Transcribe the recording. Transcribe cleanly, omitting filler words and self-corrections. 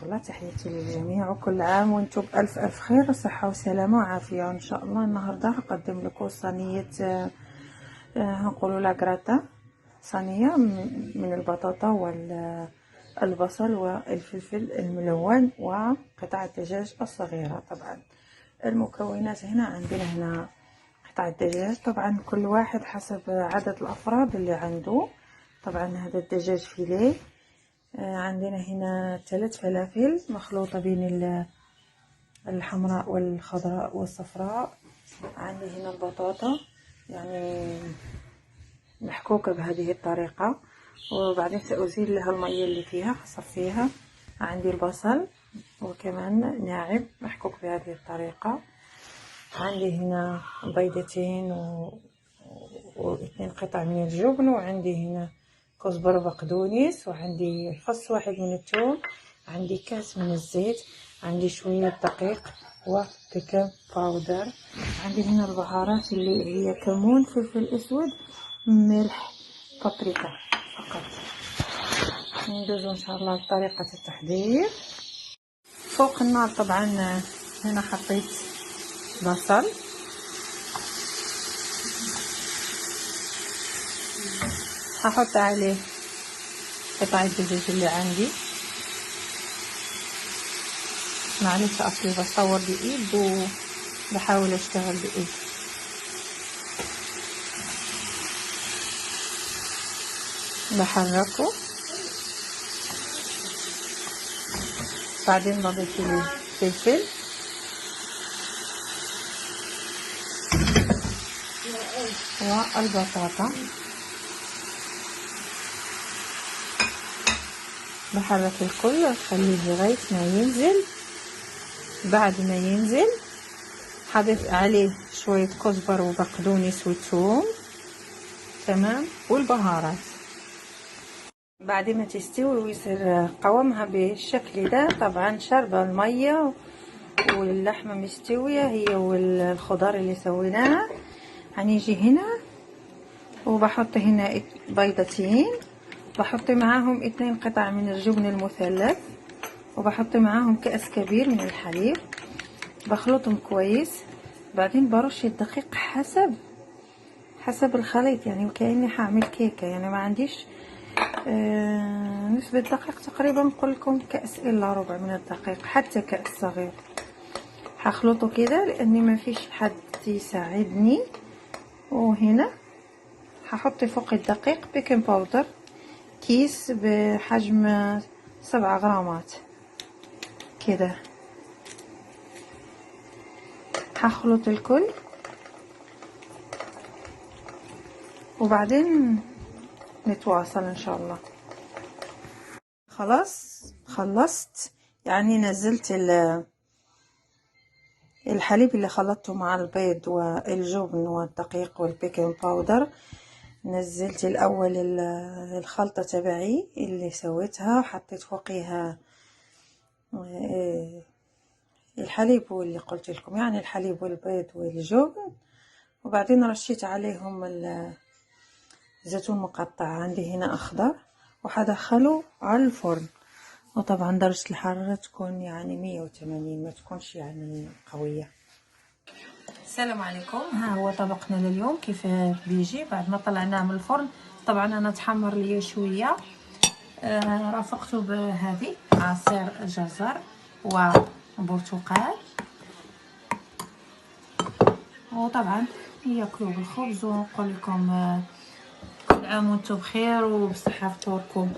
الله. تحياتي للجميع وكل عام وانتم بألف ألف خير وصحة وسلامة وعافية إن شاء الله. النهاردة هقدم لكم صينية هنقولوا لا غراتا، صينية من البطاطا والبصل والفلفل الملون وقطع الدجاج الصغيرة. طبعا المكونات عندنا قطع الدجاج، طبعا كل واحد حسب عدد الأفراد اللي عنده. طبعا هذا الدجاج فيليه. عندنا هنا 3 فلافل مخلوطة بين الحمراء والخضراء والصفراء. عندي هنا البطاطا يعني محكوكة بهذه الطريقة، وبعدين سأزيل لها المية اللي فيها حصفيها. عندي البصل وكمان ناعم محكوك بهذه الطريقة. عندي هنا بيضتين و2 قطع من الجبن، وعندي هنا كزبر وبقدونس، وعندي فص واحد من الثوم، عندي كاس من الزيت، عندي شوية دقيق وبيكنج باودر. عندي هنا البهارات اللي هي كمون، فلفل اسود، ملح، بابريكا فقط. ندوزو ان شاء الله لطريقة التحضير. فوق النار طبعا هنا حطيت بصل، هحط عليه قطع الدجاج اللي عندي. معليش اصلي بصور بايد وبحاول اشتغل بايد. بحركه، بعدين بضيف له فلفل والبطاطا، بحرك الكل واخليه لغايه ما ينزل. بعد ما ينزل هضيف عليه شويه كزبر وبقدونس وثوم، تمام، والبهارات. بعد ما تستوي ويصير قوامها بالشكل ده، طبعا شاربه الميه واللحمه مستويه هي والخضار اللي سويناها. هنيجي هنا وبحط هنا بيضتين، بحط معاهم 2 قطع من الجبن المثلث، وبحط معاهم كأس كبير من الحليب، بخلطهم كويس. بعدين برش الدقيق حسب الخليط، يعني وكأني هعمل كيكه، يعني ما عنديش نسبة دقيق تقريبا نقول لكم كأس الا ربع من الدقيق، حتى كأس صغير. هخلطه كده لاني ما فيش حد يساعدني. وهنا هحط فوق الدقيق بيكنج باودر، كيس بحجم 7 غرامات كده. هخلط الكل وبعدين نتواصل ان شاء الله. خلاص خلصت، يعني نزلت الحليب اللي خلطته مع البيض والجبن والدقيق والبيكنج باودر. نزلت الاول الخلطه تبعي اللي سويتها، حطيت فوقيها الحليب واللي قلت لكم، يعني الحليب والبيض والجبن، وبعدين رشيت عليهم الزيتون مقطع. عندي هنا اخضر، وحدخله على الفرن. وطبعا درجة الحرارة تكون يعني 180، ما تكونش يعني قوية. السلام عليكم. ها هو طبقنا لليوم كيف بيجي بعد ما طلعناه من الفرن. طبعا انا تحمر لي شوية. رافقته بهذه عصير جزر وبرتقال، وطبعا ياكلوا بالخبز. ونقول لكم كل عام وانتم بخير وبصحة فطوركم.